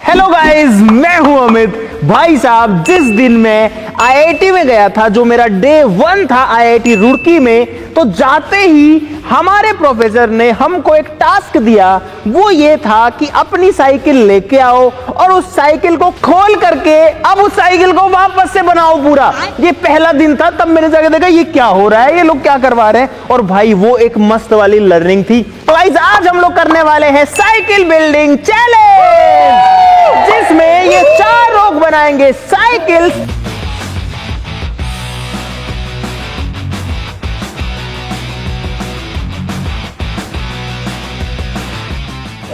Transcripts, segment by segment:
Hello guys, मैं हूं अमित। भाई साहब, जिस दिन मैं आईआईटी में गया था, जो मेरा डे 1 था आईआईटी रुड़की में, तो जाते ही हमारे प्रोफेसर ने हमको एक टास्क दिया। वो ये था कि अपनी साइकिल लेके आओ और उस साइकिल को खोल करके अब उस साइकिल को वापस से बनाओ पूरा। ये पहला दिन था, तब मैंने जाके देखा ये क्या हो रहा है, ये लोग क्या करवा रहे हैं। और भाई वो एक मस्त वाली लर्निंग थी। तो गाइस, आज हम लोग करने वाले हैं साइकिल बिल्डिंग चैलेंज, जिसमें ये 4 लोग बनाएंगे साइकिल।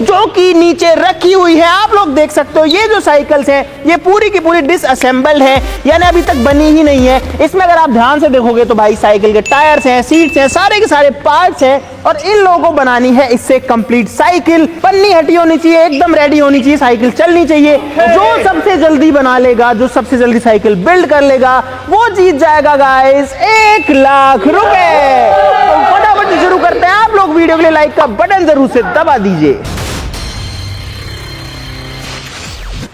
जो कि नीचे रखी हुई है, आप लोग देख सकते हो। ये जो साइकिल्स हैं, ये पूरी की पूरी डिसअसेंबल्ड है, यानी अभी तक बनी ही नहीं है। इसमें अगर आप ध्यान से देखोगे तो भाई साइकिल के टायर्स हैं, सीट्स हैं, सारे के सारे पार्ट्स हैं। और इन लोगों को बनानी है इससे कंप्लीट साइकिल। पन्नी हटी होनी चाहिए, एकदम रेडी होनी चाहिए, साइकिल चलनी चाहिए। जो सबसे जल्दी बना लेगा, जो सबसे जल्दी साइकिल बिल्ड कर लेगा, वो जीत जाएगा गाइस 1 लाख रुपए। तो फटाफट शुरू करते हैं। आप लोग वीडियो के लिए लाइक का बटन जरूर से दबा दीजिए।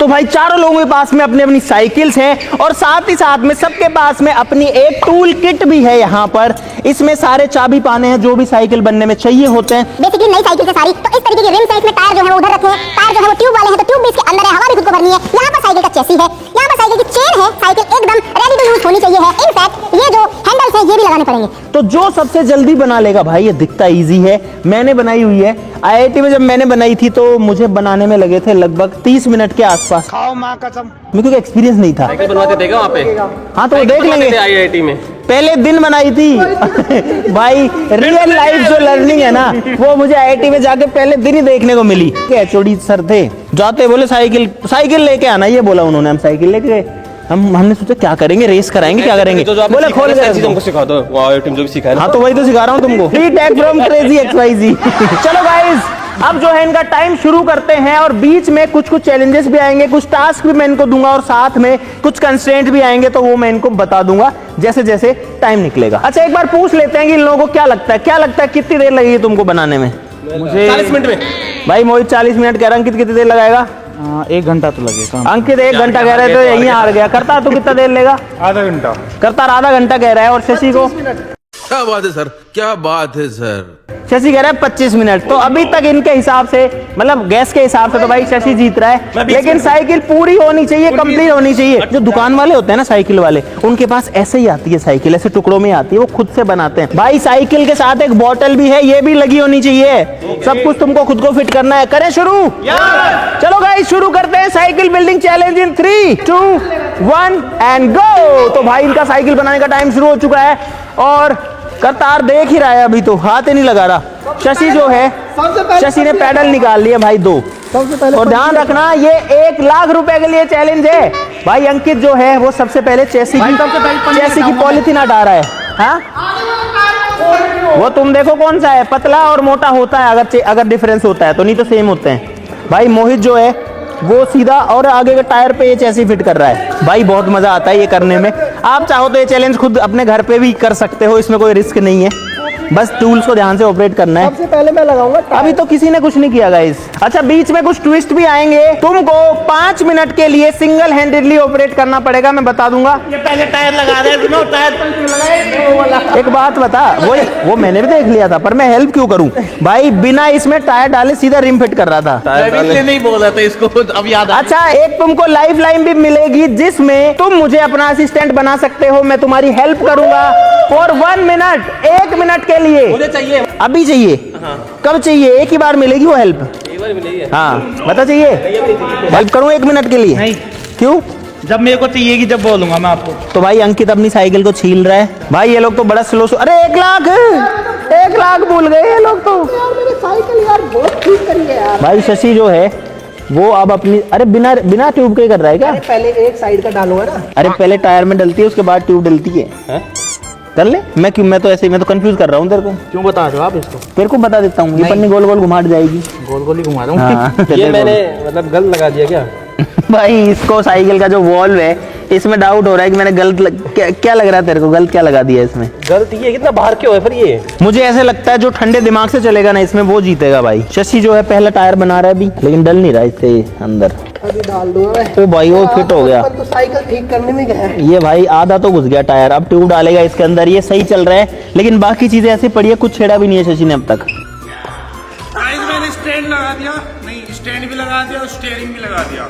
तो भाई चारों लोगों के पास में अपनी अपनी साइकिल्स हैं और साथ ही साथ में सबके पास में अपनी एक टूल किट भी है यहाँ पर। इसमें सारे चाबी पाने हैं जो भी साइकिल बनने में चाहिए होते हैं। बेसिकली नई साइकिल से सारी तो इस तरीके की रिम्स है। इसमें टायर जो है वो उधर रखे हैं, टायर जो है वो ट्यूब वाले हैं, तो ट्यूब भी इसके अंदर है, हवा भी खुद को भरनी है। यहाँ पर साइकिल का चेसी है, यहाँ पर साइकिल की चेन है। साइकिल एकदम रेडी टू यूज होनी चाहिए है। इनफैक्ट ये जो हैंडल्स हैं ये भी लगाने पड़ेंगे। तो जो सबसे जल्दी बना लेगा भाई, ये दिखता इजी है, मैंने बनाई हुई है। आईआईटी में जब मैंने बनाई थी तो मुझे बनाने में लगे थे लगभग 30 मिनट के आसपास। खाओ माँ कसम, मेरे को एक्सपीरियंस नहीं था। साइकिल बनवाते थे क्या वहाँ पे? हाँ, तो देख लेंगे। आईआईटी में पहले दिन बनाई थी भाई। रियल लाइफ जो लर्निंग है ना, वो मुझे आईआईटी में जाके पहले दिन ही देखने को मिली। एचओडी सर थे, जाते बोले साइकिल लेके आना, ये बोला उन्होंने। हम साइकिल लेके गए। हमने सोचा क्या करेंगे, रेस कराएंगे, क्या करेंगे। बोले खोल के तुमको सिखा दो, टीम जो भी सिखाया। हाँ, तो वही तो सिखा रहा हूँ तुमको। Free tag from crazy XYZ। चलो गाइस, अब जो है इनका टाइम शुरू करते हैं। और बीच में कुछ चैलेंजेस भी आएंगे, कुछ टास्क भी मैं इनको दूंगा और साथ में कुछ कंस्ट्रेंट भी आएंगे, तो वो मैं इनको बता दूंगा जैसे जैसे टाइम निकलेगा। अच्छा, एक बार पूछ लेते हैं कि इन लोगों को क्या लगता है कितनी देर लगेगी तुमको बनाने में? मुझे 40 मिनट में। भाई मोहित 40 मिनट कह रहा है, कितनी देर लगाएगा? 1 घंटा तो लगेगा। अंकित 1 घंटा कह रहे थे, यहीं हार गया। करता तो कितना देर लेगा? आधा घंटा। करता आधा घंटा कह रहा है। और शशि को? क्या बात है सर, क्या बात है सर। शशि कह रहा है 25 मिनट। तो अभी तक इनके हिसाब से, मतलब गैस के हिसाब से, तो भाई शशि जीत रहा है। लेकिन साइकिल पूरी होनी चाहिए, कंप्लीट होनी चाहिए। जो दुकान वाले होते हैं ना साइकिल वाले, उनके पास ऐसे ही आती है साइकिल, ऐसे टुकड़ों में आती है, वो खुद से बनाते हैं। भाई साइकिल के साथ एक बोतल भी है, ये भी लगी होनी चाहिए। सब कुछ तुमको खुद को फिट करना है। करें शुरू? चलो गाइस, शुरू करते हैं cycle building challenge in 3, 2, 1 and go. तो भाई इनका साइकिल बनाने का टाइम शुरू हो चुका है और करतार देख ही रहा है, अभी तो हाथ ही नहीं लगा रहा। शशि जो है, शशि ने पैडल निकाल लिया भाई 2। और ध्यान रखना, ये 1 लाख रुपए के लिए चैलेंज है। भाई अंकित जो है वो सबसे पहले चेसी की पॉलिथीन हटा रहा है। हाँ, वो तुम देखो कौन सा है, पतला और मोटा होता है अगर डिफरेंस होता है तो, नहीं तो सेम होते हैं। भाई मोहित जो है वो सीधा और आगे के टायर पे ये चेसी फिट कर रहा है। भाई बहुत मजा आता है ये करने में। आप चाहो तो ये चैलेंज खुद अपने घर पे भी कर सकते हो, इसमें कोई रिस्क नहीं है। बस टूल्स को ध्यान से ऑपरेट करना है। सबसे पहले मैं लगाऊंगा। अभी तो किसी ने कुछ नहीं किया गाइस। अच्छा, बीच में कुछ ट्विस्ट भी आएंगे। तुमको 5 मिनट के लिए सिंगल हैंडेडली ऑपरेट करना पड़ेगा, मैं बता दूंगा। ये पहले टायर लगा रहे हैं, टायर एक बात बता, वो मैंने भी देख लिया था, पर मैं हेल्प क्यों करूं? भाई बिना इसमें टायर डाले सीधा रिम फिट कर रहा था। नहीं बोल रहा था इसको, अब याद। अच्छा, एक तुमको लाइफ लाइन भी मिलेगी जिसमें तुम मुझे अपना असिस्टेंट बना सकते हो। मैं तुम्हारी हेल्प करूंगा फॉर 1 मिनट, 1 मिनट के लिए। मुझे चाहिए अभी चाहिए? कब चाहिए? एक ही बार मिलेगी वो हेल्प। एक बार मिलेगी। हाँ, बता चाहिए हेल्प करूं 1 मिनट के लिए? नहीं। क्यों? जब मेरे को चाहिए कि जब बोलूंगा मैं आपको। तो भाई अंकित अपनी साइकिल को छील रहा है। भाई ये लोग तो बड़ा स्लो। अरे 1 लाख भूल गए ये लोग तो। मेरी साइकिल यार बहुत ठीक करी है यार। भाई शशि जो है वो अब अपनी, अरे बिना ट्यूब के कर रहा है क्या? पहले एक साइड का डालूंगा ना। अरे पहले टायर में डलती है, उसके बाद ट्यूब डलती है। कर ले। मैं तो ऐसे ही, मैं तो कंफ्यूज कर रहा हूँ तेरे को। क्यों बता रहे हो आप इसको? तेरे को बता देता हूँ, ये पन्नी गोल गोल घुमा जाएगी। गोल गोल ही घुमा दूँ। हाँ, ये मैंने मतलब गलत लगा दिया क्या? भाई इसको साइकिल का जो वॉल्व है, इसमें डाउट हो रहा है कि मैंने गलत क्या लग रहा है तेरे को? गलत क्या लगा दिया इसमें? गलत ये कितना बाहर क्यों है फिर ये? मुझे ऐसे लगता है जो ठंडे दिमाग से चलेगा ना इसमें, वो जीतेगा भाई। शशि जो है पहला टायर बना रहा है अभी, लेकिन डल नहीं रहा इससे अंदर। अभी डाल दूंगा मैं। ओ भाई वो फिट हो गया। तो साइकिल ठीक करने में गया है। ये भाई आधा तो घुस गया टायर, अब ट्यूब डालेगा इसके अंदर। ये सही चल रहा है, लेकिन बाकी चीजें ऐसी पड़ी है, कुछ छेड़ा भी नहीं है शशि ने अब तक। गाइस मैंने स्टैंड लगा दिया, नहीं स्टैंड भी लगा दिया और स्टीयरिंग भी लगा दिया।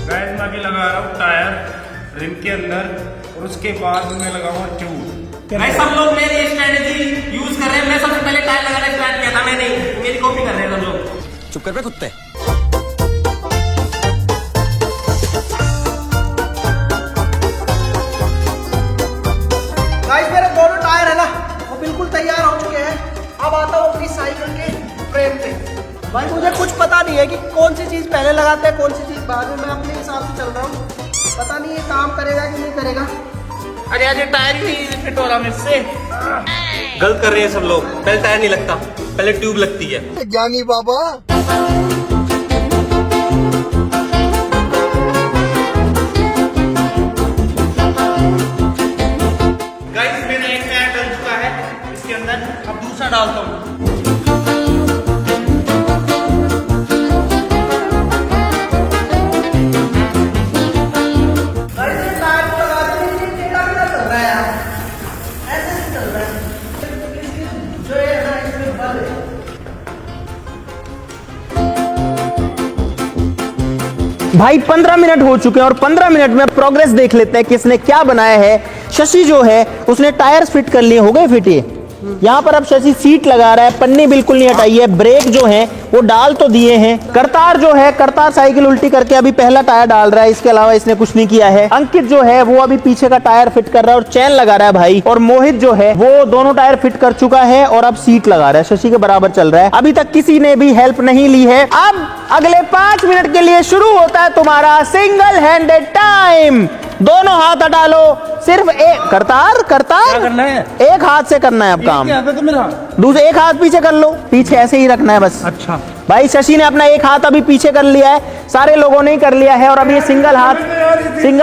गाइस मैं अभी लगा रहा हूँ टायर रिम के अंदर और उसके बाद मैं लगाऊंगा ट्यूब। भाई सब लोग मेरी स्ट्रेटजी यूज कर रहे हैं। मैं सबसे पहले टायर लगाना स्टार्ट किया था, मैं नहीं, मेरी कॉपी कर रहे हैं सब लोग। चुप कर बे कुत्ते। गाइस मेरे दोनों टायर है ना वो बिल्कुल तैयार हो चुके हैं। अब आता हूँ अपनी साइकिल के फ्रेम पे। भाई मुझे कुछ पता नहीं है कि कौन सी चीज पहले लगाते हैं कौन सी चीज बाद में। मैं अपने हिसाब से चल रहा हूँ, पता नहीं ये काम करेगा कि नहीं करेगा। अरे आज टायर ही फिट हो रहा मुझसे। गलत कर रहे हैं सब लोग। पहले टायर नहीं लगता, पहले ट्यूब लगती है। ज्ञानी बाबा। गाइस मेरा एक टायर डल चुका है इसके अंदर, अब दूसरा डालता हूँ। भाई 15 मिनट हो चुके हैं और 15 मिनट में प्रोग्रेस देख लेते हैं किसने क्या बनाया है। शशि जो है उसने टायर्स फिट कर लिए, हो गए फिट। ये यहाँ पर अब शशि सीट लगा रहा है, पन्नी बिल्कुल नहीं हटाई है, ब्रेक जो है वो डाल तो दिए हैं। करतार जो है, करतार साइकिल उल्टी करके अभी पहला टायर डाल रहा है, इसके अलावा इसने कुछ नहीं किया है। अंकित जो है वो अभी पीछे का टायर फिट कर रहा है और चैन लगा रहा है भाई। और मोहित जो है वो दोनों टायर फिट कर चुका है और अब सीट लगा रहा है, शशि के बराबर चल रहा है। अभी तक किसी ने भी हेल्प नहीं ली है। अब अगले 5 मिनट के लिए शुरू होता है तुम्हारा सिंगल हैंडेड टाइम। दोनों हाथ हटा लो, सिर्फ एक करतार करतार करना है? एक हाथ से करना है अब काम। क्या आता है मेरा? दूसरे एक हाथ पीछे कर लो, पीछे ऐसे ही रखना है बस। अच्छा भाई शशि ने अपना एक हाथ अभी पीछे कर लिया है, सारे लोगों ने ही कर लिया है और अब ये सिंगल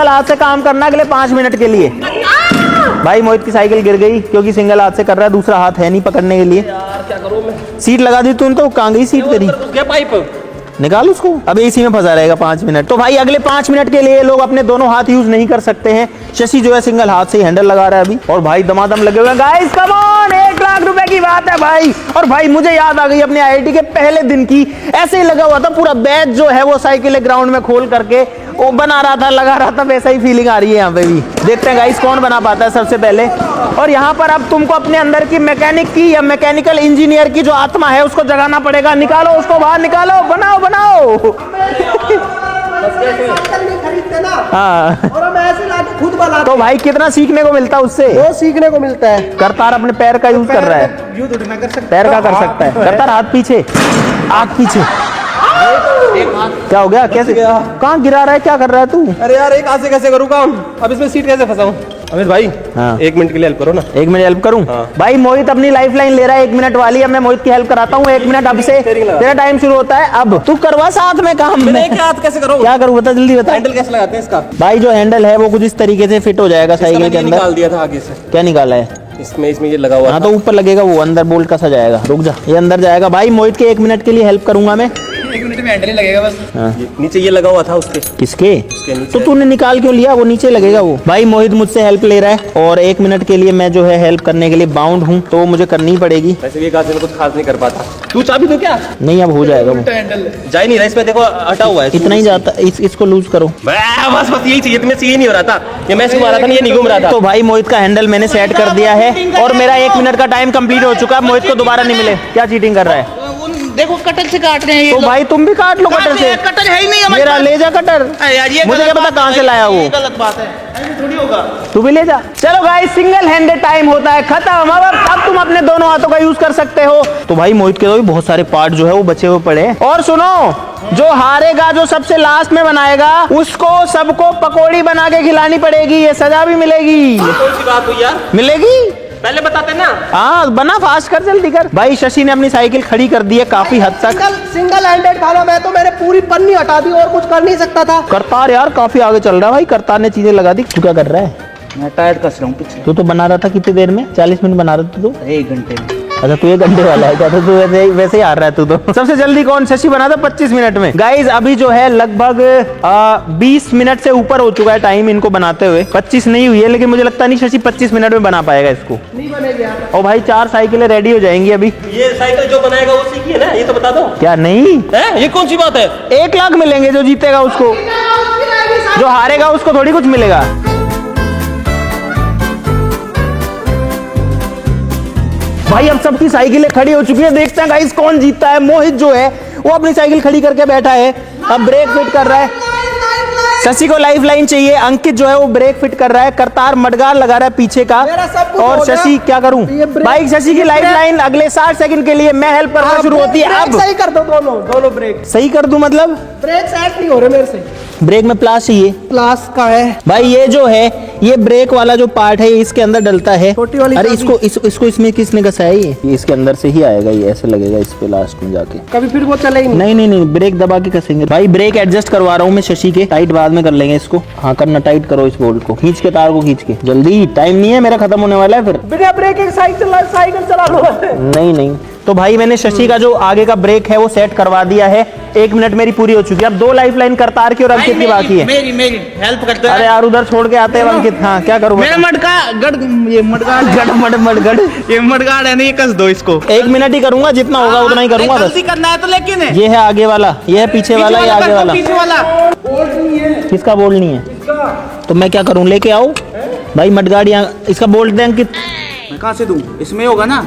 हाथ से काम करना अगले 5 मिनट के लिए। भाई मोहित की साइकिल गिर गई क्योंकि सिंगल हाथ से कर रहा है, दूसरा हाथ है नहीं पकड़ने के लिए। यार क्या करूं मैं? सीट लगा दी तूने तो, कहाँ गई सीट तेरी? क्या पाइप? निकाल उसको, अब इसी में फंसा रहेगा 5 मिनट। तो भाई अगले 5 मिनट के लिए लोग अपने दोनों हाथ यूज नहीं कर सकते हैं। शशि जो है सिंगल हाथ से ही हैंडल लगा रहा है अभी और भाई दमादम लगे हुए हैं। गाइस कम ऑन, 1 लाख रुपए की बात है भाई। और भाई मुझे याद आ गई अपने IIT के पहले दिन की, ऐसे ही लगा हुआ था पूरा बैच जो है वो साइकिल ग्राउंड में खोल करके वो बना रहा था, लगा रहा था, वैसा ही फीलिंग आ रही है यहाँ पे भी। देखते हैं गाइस कौन बना पाता है सबसे पहले। और यहाँ पर अब तुमको अपने अंदर की मैकेनिक की या मैकेनिकल इंजीनियर की जो आत्मा है उसको जगाना पड़ेगा। निकालो उसको बाहर, निकालो, बनाओ बनाओ। साइकिल नहीं खरीदते ना हाँ और हम ऐसे लाके खुद बनाते। तो भाई कितना सीखने को मिलता है उससे? वो सीखने को मिलता है। करतार अपने पैर का यूज कर रहा है, यूं थोड़ी ना कर सकते। पैर का कर सकता है। करतार हाथ पीछे, आँख पीछे। क्या हो गया? कैसे कहाँ गिरा रहा है? क्या कर रहा है तू? अरे यार एक हाथ से कैसे करूँ काम? अब इसमें सीट कैसे फंसाऊं? अमित भाई हाँ। 1 मिनट के लिए हेल्प करो ना। 1 मिनट हेल्प करूं? हाँ। भाई मोहित अपनी लाइफ लाइन ले रहा है 1 मिनट वाली। अब मैं मोहित की हेल्प कराता हूँ 1 मिनट अब से। तेरा टाइम शुरू होता है अब। तू करवा साथ में काम। मैंने एक हाथ कैसे करूँ? क्या करूँ बता, जल्दी बता। हैंडल कैसे लगाते हैं इसका? भाई जो हैंडल है वो कुछ इस तरीके से फिट हो जाएगा साइकिल के अंदर। निकाल दिया था आगे से। क्या निकाला है? इसमें ये लगा हुआ हाँ था। तो ऊपर लगेगा वो, अंदर बोल्ट कसा जाएगा। रुक जा, ये अंदर जाएगा। भाई मोहित के 1 मिनट के लिए हेल्प करूंगा मैं। 1 मिनट में हैंडल ही लगेगा बस। नीचे ये लगा हुआ था उसके। किसके? नीचे। तो तूने निकाल क्यों लिया? वो नीचे लगेगा वो। भाई मोहित मुझसे हेल्प ले रहा है और 1 मिनट के लिए मैं जो है हेल्प करने के लिए बाउंड हूँ, तो मुझे करनी पड़ेगी। वैसे भी एक हाथ से मैं कुछ खास नहीं कर पाता। तू चाबी दो क्या? नहीं अब हो जाएगा वो। हैंडल जा ही नहीं रहा इसमें, देखो हटा हुआ है। इतना ही जाता, इसको लूज करो। बस यही चाहिए। तुम्हें से ये नहीं हो रहा था, ये मैं घुमा रहा था, ये नहीं घूम रहा था। तो भाई मोहित का हैंडल मैंने सेट कर दिया है और मेरा 1 मिनट का टाइम कंप्लीट हो चुका है। मोहित को दोबारा नहीं मिले। क्या चीटिंग कर रहा है? देखो कटर से काट रहे हैं ये तो लोग। भाई तुम भी काट लो कटर से। कटर है ही नहीं हमारे मेरा पास। ले जा कटर। अरे यार ये मुझे गलत क्या पता बात कहाँ है से भाई, लाया वो। ये गलत बात है, ऐसे थोड़ी होगा। तू भी ले जा। चलो भाई सिंगल हैंडेड टाइम होता है खत्म। अब तुम अपने दोनों हाथों का यूज कर सकते हो। तो भाई मोहित के तो भी बहुत सारे पार्ट जो है वो बचे हुए पड़े हैं। और सुनो, जो हारेगा, जो सबसे लास्ट में बनाएगा, उसको सबको पकौड़ी बना के खिलानी पड़ेगी। ये सजा भी मिलेगी। कौन सी बात हुई यार? मिलेगी। पहले बताते ना। हाँ बना, फास्ट कर, जल्दी कर। भाई शशि ने अपनी साइकिल खड़ी कर दी है काफी हद तक। सिंगल हैंडेड था ना, मैं तो मैंने पूरी पन्नी हटा दी और कुछ कर नहीं सकता था। करतार यार काफी आगे चल रहा है भाई, करतार ने चीजें लगा दी। तू क्या कर रहा है? मैं टायर कस रहा हूँ पीछे। तू तो बना रहा था कितनी देर में? 40 मिनट बना रहा था तू। 1 घंटे में। अच्छा तू 1 घंटे वाला है क्या? तो तू वैसे ही हार रहा है तू तो। सबसे जल्दी कौन? शशि बना था 25 मिनट में। गाइज अभी जो है लगभग 20 मिनट से ऊपर हो चुका है टाइम इनको बनाते हुए। 25 नहीं हुई है, लेकिन मुझे लगता नहीं शशि 25 मिनट में बना पाएगा इसको। नहीं बनेगी यार। और भाई 4 साइकिलें रेडी हो जाएंगी अभी। ये साइकिल जो बनाएगा वो सीखी है ना, ये तो बता दो। क्या नहीं है? ये कौन सी बात है? 1 लाख मिलेंगे जो जीतेगा उसको, जो हारेगा उसको थोड़ी कुछ मिलेगा। भाई अब सबकी साइकिलें खड़ी हो चुकी है, देखते हैं गाइस कौन जीतता है। मोहित जो है वो अपनी साइकिल खड़ी करके बैठा है, अब ब्रेक फिट कर रहा है। शशि को लाइफ लाइन चाहिए, अंकित जो है वो ब्रेक फिट कर रहा है, करतार मडगार लगा रहा है पीछे का। मेरा सब कुछ और हो गया। शशि क्या करूं भाई? शशि की लाइफ लाइन अगले 60 सेकंड के लिए मैं हेल्प करना शुरू होती है। अब सही कर दो, दोनों ब्रेक सही कर दूं मतलब? ब्रेक सेट नहीं हो रहे मेरे से। ब्रेक में प्लास चाहिए। प्लास का है भाई ये जो है ये ब्रेक वाला जो पार्ट है ये इसके अंदर डलता है। छोटी वाली अरे चाबी। इसको इसमें किसने कसा है? ये इसके अंदर से ही आएगा, ये ऐसे लगेगा इस पे लास्ट में जाके। कभी फिर वो चले ही नहीं नहीं नहीं, ब्रेक दबा के कसेंगे। भाई ब्रेक एडजस्ट करवा रहा हूँ मैं शशि के, टाइट बाद में कर लेंगे इसको। हाँ करना, टाइट करो इस बोल्ट को, खींच के तार को खींच के जल्दी, टाइम नहीं है मेरा, खत्म होने वाला है फिर। बिना ब्रेक एक साइकिल चला लो। नहीं नहीं, तो भाई मैंने शशि का जो आगे का ब्रेक है वो सेट करवा दिया है। 1 मिनट मेरी पूरी हो चुकी है, अब 2 लाइफ लाइन करतार की और अंकित की बाकी है। मेरी हेल्प करते अरे यार उधर छोड़ के आते हैं अंकित। हाँ क्या करूँ? मेरा ये मडगाड़ ये मडगाड़ है ना, ये कस दो इसको। 1 मिनट ही करूंगा, जितना होगा उतना ही करूंगा बस। जल्दी करना है तो, लेकिन ये है आगे वाला, ये है पीछे वाला, ये आगे वाला। पीछे वाला किसका बोल्ट नहीं है? तो मैं क्या करूं, लेके आओ भाई मडगाड़ यहाँ, इसका बोल्ट दे अंकित। मैं कहाँ से दूं? इसमें होगा ना।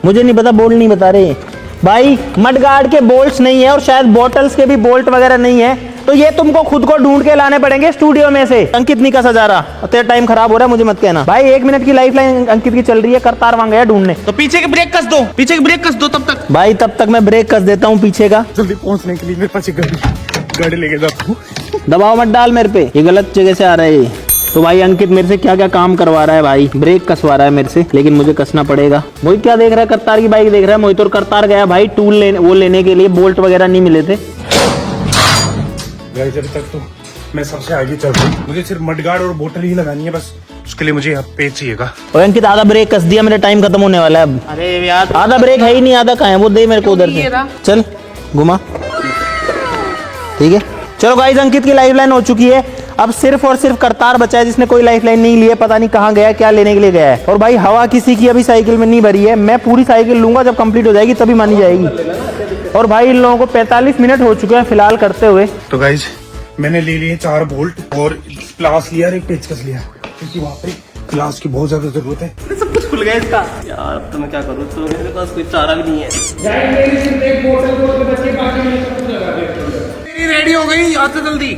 मुझे नहीं पता, बोल्ट नहीं बता रहे भाई। मडगार्ड के बोल्ट्स नहीं है और शायद बॉटल्स के भी बोल्ट वगैरह नहीं है, तो ये तुमको खुद को ढूंढ के लाने पड़ेंगे स्टूडियो में से। अंकित नहीं कसा जा रहा, तेरा टाइम खराब हो रहा है, मुझे मत कहना भाई। 1 मिनट की लाइफ लाइन अंकित की चल रही है, करतार वहां गया ढूंढने। तो पीछे के ब्रेक कस दो, पीछे के ब्रेक कस दो तब तक। भाई तब तक मैं ब्रेक कस देता हूँ पीछे का। जल्दी पहुंचने के लिए मेरे पास गाड़ी लेके जाता हूँ। दबाव मत डाल मेरे पे, ये गलत जगह से आ रहा है ये। तो भाई अंकित मेरे से क्या क्या काम करवा रहा है भाई, ब्रेक कसवा रहा है मेरे से, लेकिन मुझे कसना पड़ेगा। मोहित क्या देख रहा है? करतार की बाइक देख रहा है मोहित। और करतार गया भाई टूल लेने के लिए, बोल्ट वगैरह नहीं मिले थे। गाइस अभी तक तो मैं सबसे आगे चल रहा हूँ, मुझे सिर्फ मडगार्ड और बोतल ही लगानी है बस, उसके लिए मुझे यहाँ पेज चाहिएगा। और अंकित आधा ब्रेक कस दिया, मेरा टाइम खत्म होने वाला है अब। अरे यार आधा ब्रेक है ही नहीं, आधा कहाँ है? वो दे मेरे को उधर से, चल घुमा। ठीक है चलो गाइस, अंकित की लाइफ लाइन हो चुकी है, अब सिर्फ और सिर्फ करतार बचा है जिसने कोई लाइफ लाइन नहीं ली है, पता नहीं कहाँ गया, क्या लेने के लिए गया है। और भाई हवा किसी की अभी साइकिल में नहीं भरी है, मैं पूरी साइकिल लूंगा, जब कंप्लीट हो जाएगी तभी मानी जाएगी। और भाई इन लोगों को 45 मिनट हो चुके हैं फिलहाल करते हुए। तो गाइज मैंने ले लिए 4 बोल्ट और प्लास लिया और एक पेचकस लिया, क्योंकि वहाँ पे प्लास की बहुत ज्यादा जरूरत है। सब कुछ खुल गया इसका यार, अब तो मैं क्या करूँ? तो मेरे पास कोई चारा भी नहीं है। रेडी हो गई, आते जल्दी।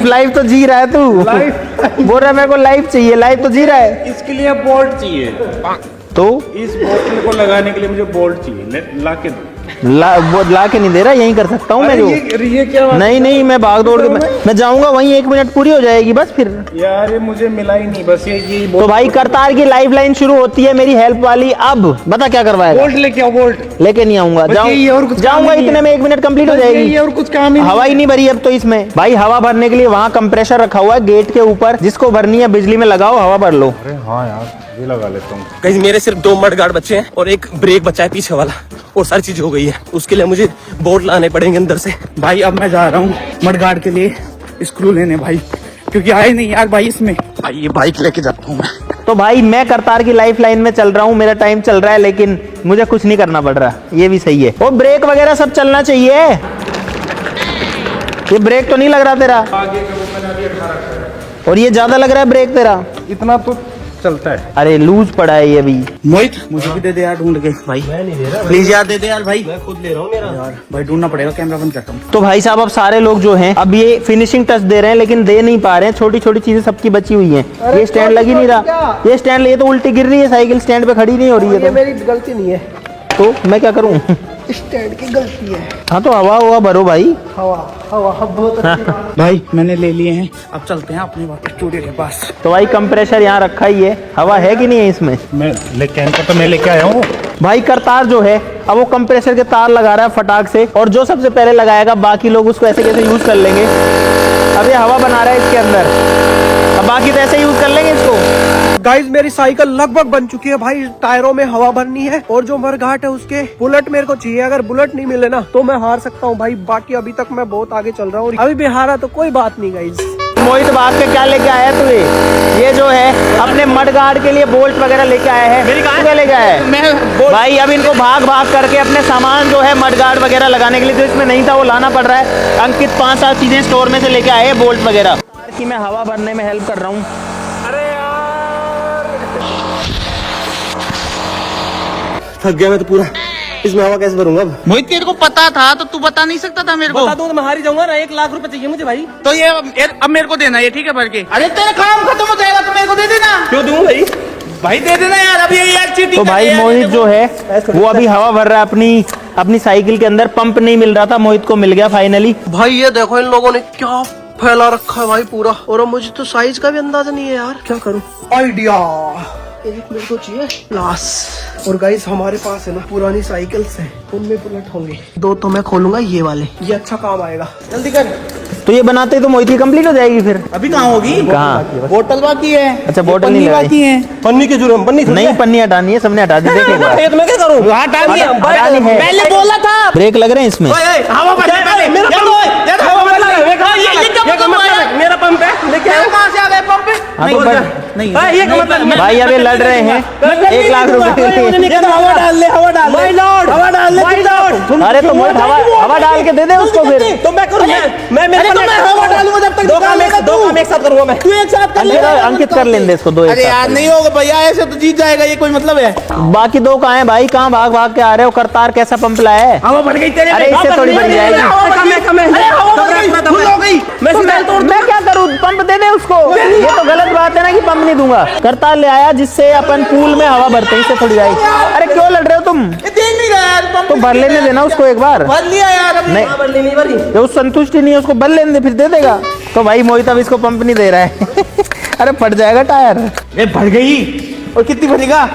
लाइफ तो जी रहा है तू, बोल रहा है मेरे को लाइफ चाहिए, लाइफ तो जी रहा है। इसके लिए बोल्ट चाहिए, तो इस बोतल को लगाने के लिए मुझे बोल्ट चाहिए, ला के दो। वो ला के नहीं दे रहा, यहीं कर सकता हूँ मैं जो। ये क्या बात? नहीं मैं भाग दौड़ के मैं जाऊंगा वहीं, 1 मिनट पूरी हो जाएगी बस फिर। यार ये मुझे मिला ही नहीं, बस ये तो भाई करतार की लाइफ लाइन शुरू होती है मेरी हेल्प वाली। अब बता क्या करवाएगा? बोल्ट लेके आओ, बोल्ट लेके नहीं आऊंगा, जाऊंगा इतने में 1 मिनट कंप्लीट हो जाएगी। और कुछ काम ही हवा ही नहीं भरी अब तो इसमें। भाई हवा भरने के लिए वहाँ कंप्रेसर रखा हुआ है गेट के ऊपर, जिसको भरनी है बिजली में लगाओ, हवा भर लो। अरे हाँ यार, ये लगा लेता हूँ। गाइस मेरे सिर्फ 2 मडगार्ड बचे हैं और एक ब्रेक बचा है पीछे वाला, और सारी चीज हो गई है। उसके लिए मुझे बोल्ट लाने पड़ेंगे अंदर से। भाई अब मैं जा रहा हूँ मडगार्ड के लिए स्क्रू लेने भाई, क्योंकि आए नहीं यार भाई इसमें। भाई ये बाइक लेके जाता हूँ मैं। तो भाई मैं करतार की लाइफ लाइन में चल रहा हूँ, मेरा टाइम चल रहा है, लेकिन मुझे कुछ नहीं करना पड़ रहा, ये भी सही है। और ब्रेक वगैरह सब चलना चाहिए। ये ब्रेक तो नहीं लग रहा तेरा, और ये ज्यादा लग रहा है ब्रेक तेरा। इतना तो चलता है। अरे लूज पड़ा है ये भी। मोहित मुझे भी दे दे यार ढूंढ के भाई, मैं नहीं दे रहा प्लीज यार दे दे यार भाई। मैं खुद ले रहा हूँ मेरा। यार भाई ढूंढना पड़ेगा, कैमरा बंद करता हूँ। तो भाई साहब अब सारे लोग जो हैं अब ये फिनिशिंग टच दे रहे हैं, लेकिन दे नहीं पा रहे हैं, छोटी छोटी चीजें सबकी बची हुई हैं। ये स्टैंड लग ही नहीं रहा, ये स्टैंड, ये तो उल्टी गिर रही है साइकिल, स्टैंड पे खड़ी नहीं हो रही है। ये तो मेरी गलती नहीं है। तो मैं क्या करूं? स्टैंड की गलती है। हाँ तो हवा हुआ भरो भाई। हवा हवा बहुत अच्छी बात। भाई मैंने ले लिए हैं, अब चलते हैं अपने वाटर स्टूडियो के पास। तो भाई कंप्रेशर यहाँ रखा ही है, हवा है कि नहीं है इसमें? तो मैं लेके आया हूँ। भाई करतार जो है अब वो कंप्रेसर के तार लगा रहा है फटाक से, और जो सबसे पहले लगाएगा बाकी लोग उसको ऐसे कैसे यूज कर लेंगे। अब ये हवा बना रहा है इसके अंदर, अब बाकी तो ऐसे यूज कर लेंगे इसको। गाइस मेरी साइकिल लगभग बन चुकी है भाई, टायरों में हवा भरनी है और जो मरघाट है उसके बुलेट मेरे को चाहिए। अगर बुलेट नहीं मिले ना तो मैं हार सकता हूँ भाई। बाकी अभी तक मैं बहुत आगे चल रहा हूँ, अभी भी हारा तो कोई बात नहीं गाइस। मोहित भाग के क्या लेके आया तू? ये जो है अपने मडगार्ड के लिए बोल्ट वगैरह लेके आया है। तू क्या लेके आया है? भाई अब इनको भाग भाग करके अपने सामान जो है मडगार्ड वगैरह लगाने के लिए जो इसमें नहीं था वो लाना पड़ रहा है। अंकित 5-7 चीजें स्टोर में से लेके आए हैं, बोल्ट वगैरह की मैं हवा भरने में हेल्प कर रहा हूँ। थक गया मैं तो पूरा, इसमें हवा कैसे भरूंगा अब? मोहित तेरे को पता था तो तू बता नहीं सकता था मेरे को? बता दूं तो मैं हार ही जाऊंगा ना। 1 लाख रुपए चाहिए मुझे भाई। तो ये अब मेरे को देना ये, ठीक है भर के। अरे तेरा काम खत्म हो जाएगा तो मेरे को दे देना। क्यों दूं भाई? भाई दे देना यार, अब ये यार चीटिंग। तो भाई मोहित जो है वो अभी हवा भर रहा है अपनी साइकिल के अंदर। पंप नहीं मिल रहा था, मोहित को मिल गया फाइनली। भाई ये देखो इन लोगों ने क्या फैला रखा है भाई पूरा, और अब मुझे तो साइज का भी अंदाजा नहीं है यार, क्या करूं? आइडिया, एक मेरे को चाहिए ग्लास। और गाइस हमारे पास है ना पुरानी साइकिल्स हैं, उनमें बुलेट होंगे 2 तो मैं खोलूंगा ये वाले, ये अच्छा काम आएगा। जल्दी कर। तो ये बनाते तो मोहित की कंप्लीट हो जाएगी फिर। अभी कहाँ होगी? कहाँ? बोतल बाकी है। अच्छा बोतल नहीं बाकी है। पन्नी की जरूरत, पन्नी नहीं, पन्नी हटानी है, सबने हटा दी। देख एक बार। मैं क्या करूं? हटानी है। पहले बोला था। ब्रेक लग रहे हैं इसमें। हवा भर पहले। मेरा पंप है, लेके आओ। कहाँ से आ गए पंप? हाँ तो नहीं भाई अब ये लड़ रहे हैं 1 लाख रुपए के लिए। हवा डाल ले, हवा डाल ले, हवा डाल ले। अरे तो मोहित हवा डाल के दे दे उसको फिर। तो मैं करूँ, मैं हवा डालूंगा जब तक। 2 काम एक साथ करूंगा मैं। तू एक साथ कर ले। अंकित कर लेंगे इसको 2 एक अरे यार नहीं होगा भैया, ऐसे तो जीत जाएगा ये, कोई मतलब है? बाकी 2 कहाँ है भाई? कहाँ भाग भाग के आ रहे हो? करतार कैसा पंप लाया है? हवा बढ़ गई तेरे। अरे इससे थोड़ी बढ़ जाएगी। मैं क्या करूँ? पंप दे दे उसको। ये तो गलत बात है ना कि पंप नहीं दूंगा। करतार ले आया जिससे अपन पूल में हवा भरते हैं, इससे थोड़ी जाएगी। अरे क्यों लड़ रहे हो तुम? देख नहीं रहा यार पंप। तो भर लेने देना उसको एक बार। भर लिया यार अभी। नहीं, जो संतुष्टि नहीं है उसको भर लेने दे, फिर दे देगा। तो भाई मोहित अब इसको पंप नहीं दे रहा है। अरे फट जाएगा टायर। ये भर गई। और कितनी भरेगा?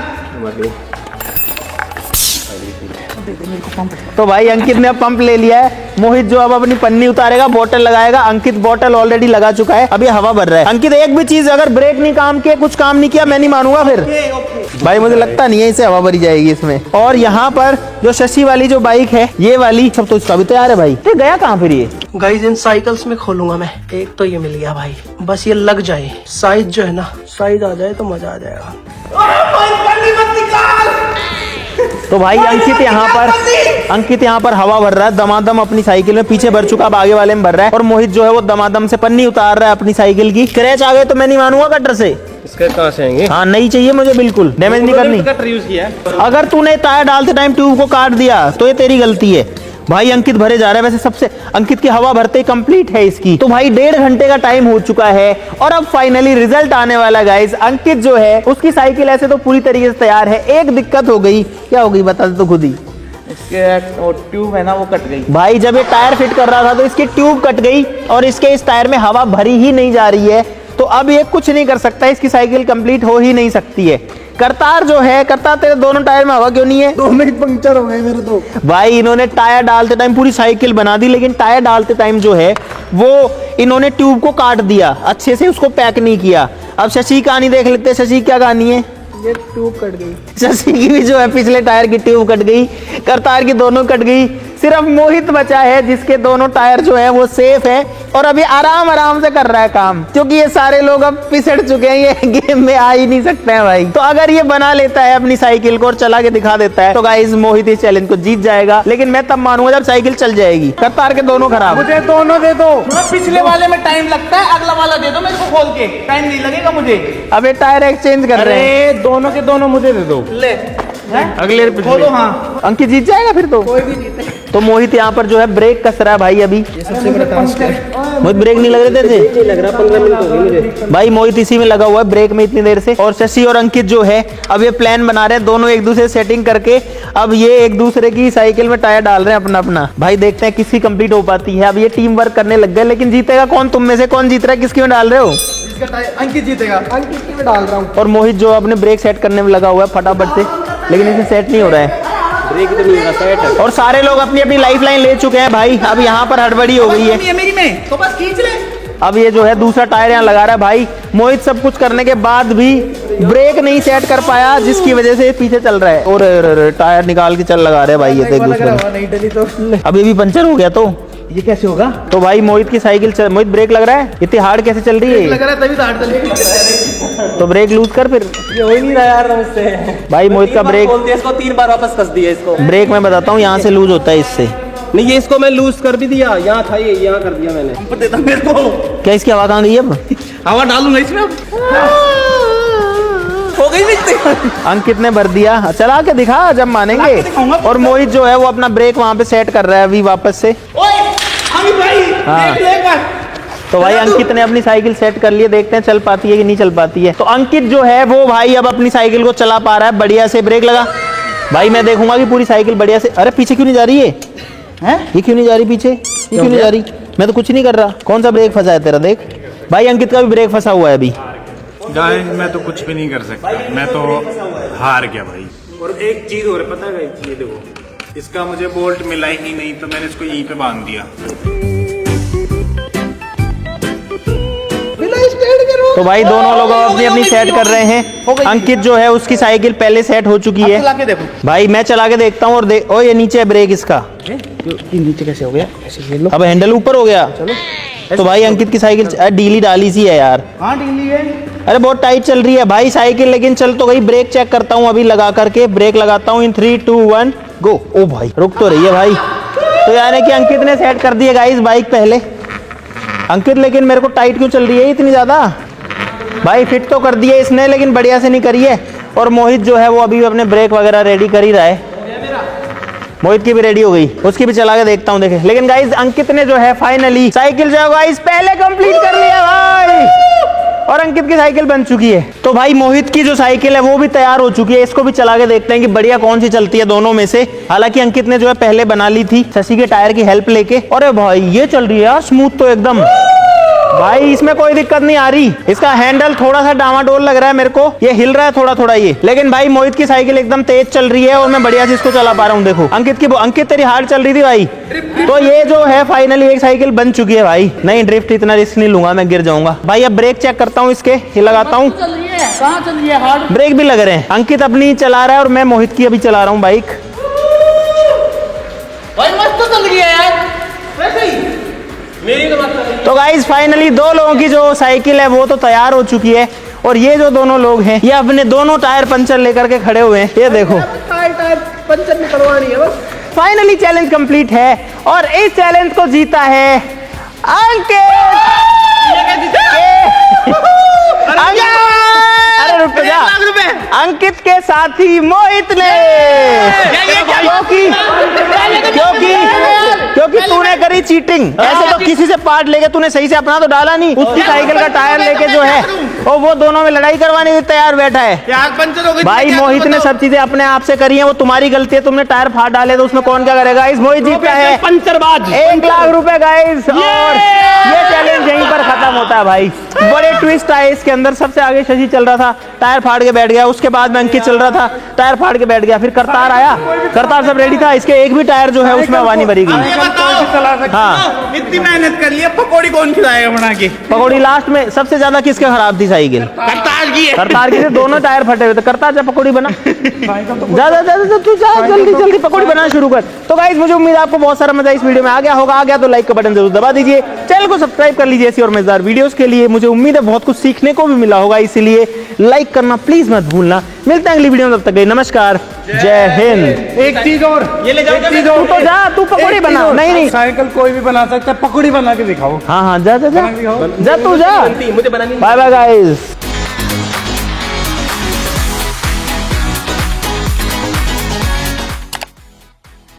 तो भाई अंकित ने अब पंप ले लिया है। मोहित जो अब अपनी पन्नी उतारेगा, बोतल लगाएगा। अंकित बोतल ऑलरेडी लगा चुका है, अभी हवा भर रहा है। अंकित एक भी चीज अगर ब्रेक नहीं काम किया, कुछ काम नहीं किया, मैं नहीं मानूंगा फिर। भाई मुझे लगता नहीं है इसे हवा भरी जाएगी इसमें। और यहाँ पर जो शशि वाली जो बाइक है, ये वाली सब तो इसका भी तैयार है भाई। ये गया कहाँ फिर ये? गाइस इन साइकिल्स में खोलूंगा मैं। एक तो ये मिल गया भाई, बस ये लग जाए, साइज जो है ना, साइज आ जाए तो मजा आ जाएगा। तो भाई अंकित यहाँ पर हवा भर रहा है दमादम अपनी साइकिल में। पीछे भर चुका, अब आगे वाले में भर रहा है। और मोहित जो है वो दमादम से पन्नी उतार रहा है अपनी साइकिल की। क्रैच आ गए तो मैं नहीं मानूंगा कटर से। इसके कहाँ से आएंगे? हाँ नहीं चाहिए मुझे, बिल्कुल डैमेज नहीं करनी। कटर यूज किया है। अगर तूने टायर डालते टाइम ट्यूब को काट दिया तो ये तेरी गलती है। भाई अंकित भरे जा रहा है। वैसे सबसे अंकित की हवा भरते ही कंप्लीट है इसकी। तो भाई 1.5 घंटे का टाइम हो चुका है और अब फाइनली रिजल्ट आने वाला गाइस। अंकित जो है उसकी साइकिल ऐसे तो पूरी तरीके से तैयार है। एक दिक्कत हो गई। क्या हो गई बता दे तो खुद ही। इसके ट्यूब है ना वो कट गई। भाई जब ये टायर फिट कर रहा था तो इसकी ट्यूब कट गई और इसके इस टायर में हवा भरी ही नहीं जा रही है। तो अब ये कुछ नहीं कर सकता, इसकी साइकिल कंप्लीट हो ही नहीं सकती है। करतार जो है, करतार तेरे दोनों टायर में हवा क्यों नहीं है? दोनों ही पंक्चर हो गए मेरे तो। भाई इन्होंने टायर डालते टाइम पूरी साइकिल बना दी, लेकिन टायर डालते टाइम जो है वो इन्होंने ट्यूब को काट दिया, अच्छे से उसको पैक नहीं किया। अब शशि कहानी देख लेते हैं। शशि क्या कहानी है? ये ट्यूब कट गई। शशि की भी जो है पिछले टायर की ट्यूब कट गई, करतार की दोनों कट गई। सिर्फ मोहित बचा है जिसके दोनों टायर जो है वो सेफ है और अभी आराम आराम से कर रहा है काम, क्योंकि ये सारे लोग अब पिसड़ चुके हैं, ये गेम में आ ही नहीं सकते हैं भाई। तो अगर ये बना लेता है अपनी साइकिल को और चला के दिखा देता है तो गाइस मोहित इस चैलेंज को जीत जाएगा। लेकिन मैं तब मानूंगा जब साइकिल चल जाएगी। करतार के दोनों खराब। मुझे दोनों दे दो। पिछले वाले में टाइम लगता है, अगला वाला दे दो मेरे को खोल के, टाइम नहीं लगेगा मुझे। अब ये टायर एक्सचेंज कर रहे हैं। दोनों के दोनों मुझे दे दो। ले अगले खोलो हाँ। अंकित जीत जाएगा फिर तो। कोई भी जीते। तो मोहित यहाँ पर जो है ब्रेक कस रहा है भाई अभी। सबसे बड़ा टास्क है। मोहित ब्रेक नहीं लग रहे थे नहीं लग रहा, 15 मिनट हो गए मुझे। भाई मोहित इसी में लगा हुआ है ब्रेक में इतनी देर से। और शशि और अंकित जो है अब ये प्लान बना रहे हैं दोनों एक दूसरे सेटिंग करके। अब ये एक दूसरे की साइकिल में टायर डाल रहे हैं अपना अपना। भाई देखते हैं किसकी कंप्लीट हो पाती है। अब ये टीम वर्क करने लग गए, लेकिन जीतेगा कौन? तुम में से कौन जीत रहा है? किसकी में डाल रहे हो? इसका अंकित जीतेगा। अंकित की मैं डाल रहा हूँ। और मोहित जो अपने ब्रेक सेट करने में लगा हुआ है फटाफट से, लेकिन इसे सेट नहीं हो रहा है। ब्रेक तो नहीं हो रहा, सेट है। और सारे लोग अपनी अपनी लाइफ लाइन ले चुके हैं भाई। अब यहाँ पर हड़बड़ी हो गई है। मेरी में तो बस खींच ले। अब ये जो है दूसरा टायर यहाँ लगा रहा है भाई। मोहित सब कुछ करने के बाद भी ब्रेक नहीं सेट कर पाया, जिसकी वजह से पीछे चल रहा है। और टायर निकाल के चल लगा रहे हैं भाई ये तो एक दूसरे में। नहीं डली तो अब ये भी पंचर हो गया तो ये कैसे होगा? तो भाई मोहित की साइकिल मोहित ब्रेक लग रहा है। इतनी हार्ड कैसे चल रही है? लग रहा है तभी तो हार्ड चलेगी। तो ब्रेक लूज कर फिर। ये हो ही नहीं रहा यार मुझसे। भाई मोहित का ब्रेक बोल दिया इसको, 3 बार वापस कस दिया इसको। ब्रेक मैं बताता हूँ यहाँ से लूज होता है इससे। नहीं, ये इसको मैं लूज कर भी दिया। यहाँ था ये, यहाँ कर दिया मैंने। देता मेरे को। क्या इसकी हवा कहाँ गई अब? हवा डालूंगा इसमें अब। हो गई नहीं। अंकित ने भर दिया। चला के दिखा जब मानेंगे। और मोहित जो है वो अपना ब्रेक वहाँ पे सेट कर रहा है अभी वापस से। हाँ। देख ले एक बार। तो भाई अंकित ने अपनी साइकिल सेट कर ली। देखते हैं चल पाती है कि नहीं चल पाती है। तो अंकित जो है वो भाई अब अपनी साइकिल को चला पा रहा है बढ़िया से। ब्रेक लगा भाई, मैं देखूंगा कि पूरी साइकिल बढ़िया से। अरे पीछे क्यों नहीं जा रही है? ये क्यों नहीं जा रही पीछे? ये क्यों नहीं जा रही? मैं तो कुछ नहीं कर रहा। कौन सा ब्रेक फंसा है तेरा? देख भाई अंकित का भी ब्रेक फंसा हुआ है अभी। गाइस मैं तो कुछ भी नहीं कर सकता, मैं तो हार गया भाई। और एक चीज और पता है, ये देखो इसका मुझे बोल्ट मिला ही नहीं, तो मैंने इसको यहीं पे बांध दिया। तो भाई दोनों लोग अपनी अपनी सेट कर रहे हैं। अंकित जो है उसकी साइकिल पहले सेट हो चुकी है। चला के देखो भाई मैं चला के देखता हूँ। और देख ओ ये नीचे है ब्रेक इसका। ये नीचे कैसे हो गया? ऐसे खेल लो। अब हैंडल ऊपर हो गया। तो भाई अंकित की साइकिल डीली डाली सी है यार। हाँ ढीली है। अरे बहुत टाइट चल रही है भाई साइकिल, लेकिन चल तो गई। ब्रेक चेक करता हूँ अभी लगा करके। ब्रेक लगाता हूँ इन 3 2 1 गो। ओ भाई रुक तो रही है भाई। तो यानी कि अंकित ने सेट कर दी है गाइस बाइक पहले। अंकित लेकिन मेरे को टाइट क्यों चल रही है इतनी ज्यादा? भाई फिट तो कर दिया इसने, लेकिन बढ़िया से नहीं करी है। और मोहित जो है वो अभी अपने ब्रेक वगैरह रेडी कर ही रहा है। मोहित की भी रेडी हो गई, उसकी भी चला के देखता हूँ देखे। लेकिन गाइस अंकित ने जो है फाइनली साइकिल जो है गाइस पहले कंप्लीट कर लिया भाई। और अंकित की साइकिल बन चुकी है। तो भाई मोहित की जो साइकिल है वो भी तैयार हो चुकी है। इसको भी चला के देखते हैं कि बढ़िया कौन सी चलती है दोनों में से। हालांकि अंकित ने जो है पहले बना ली थी शशि के टायर की हेल्प लेके। अरे भाई ये चल रही है यार स्मूथ तो एकदम। भाई इसमें कोई दिक्कत नहीं आ रही। इसका हैंडल थोड़ा सा डामाडोल लग रहा है मेरे को, ये हिल रहा है थोड़ा थोड़ा ये। लेकिन भाई मोहित की साइकिल एकदम तेज चल रही है और मैं बढ़िया से इसको चला पा रहा हूँ। देखो अंकित तेरी हार्ड चल रही थी भाई। तो ये जो है फाइनली एक साइकिल बन चुकी है भाई। नहीं ड्रिफ्ट इतना रिस्क नहीं लूंगा, मैं गिर जाऊंगा भाई। अब ब्रेक चेक करता हूँ इसके, ये लगाता हूँ। कहाँ चल रही है? हार्ड ब्रेक भी लग रहे हैं। अंकित अपनी चला रहा है और मैं मोहित की अभी चला रहा हूँ बाइक। भाई मस्त तो चल रही है यार। वैसे ही मेरी तो बात कर रही है। तो गाइस फाइनली दो लोगों की जो साइकिल है वो तो तैयार हो चुकी है। और ये जो दोनों लोग हैं ये अपने दोनों टायर पंचर लेकर के खड़े हुए हैं। ये देखो टायर पंचर निकलवानी है बस। फाइनली चैलेंज कंप्लीट है और इस चैलेंज को जीता है अंकित। अरे रुपया अंकित के साथी मोहित ने। क्योंकि तूने करी चीटिंग। ऐसे तो किसी से पार्ट लेके तूने सही से अपना तो डाला नहीं। उसकी साइकिल का टायर लेके जो है और वो दोनों में लड़ाई करवाने के तैयार बैठा है। पंचर हो गई भाई मोहित ने सब चीजें अपने आप से करी है, वो तुम्हारी गलती है। तुमने टायर फाड़ डाले तो उसमें कौन क्या करेगा। इस मोहित जीता है पंचरबाज 1 लाख रुपए गाइस। और ये चैलेंज यहीं पर खत्म होता है भाई। बड़े ट्विस्ट आए इसके अंदर। सबसे आगे शशि चल रहा था, टायर फाड़ के बैठ गया। उसके बाद में अंकित चल रहा था, टायर फाड़ के बैठ गया। फिर करतार आया, करतार सब रेडी था। इसके एक भी टायर जो है उसमें हवा नहीं भरी गई। हाँ इतनी मेहनत कर ली, पकौड़ी कौन खिलाएगा बना के? पकौड़ी लास्ट में। सबसे ज्यादा किसके खराब थी साइकिल? करतार की है। करतार की से दोनों टायर फटे हुए थे। करतार जा पकौड़ी बना। जा तू जा जल्दी पकौड़ी बनाना शुरू कर। तो गाइस मुझे उम्मीद है आपको बहुत सारा मजा इस वीडियो में आ गया होगा। आ गया तो लाइक का बटन जरूर दबा दीजिए। चैनल को सब्सक्राइब कर लीजिए ऐसी और मजेदार वीडियोस के लिए। मुझे उम्मीद है बहुत कुछ सीखने को भी मिला होगा, इसीलिए लाइक करना प्लीज मत भूलना। मिलते हैं अगली वीडियो में, तब तक नमस्कार, जय हिंद। एक चीज और, ये ले जाओ। तू तो जा, तू पकौड़ी बना। नहीं साइकिल कोई भी बना सकता है, पकौड़ी बना के दिखाओ। हाँ जा तू जा। मुझे बनानी बाय बाय गाइस।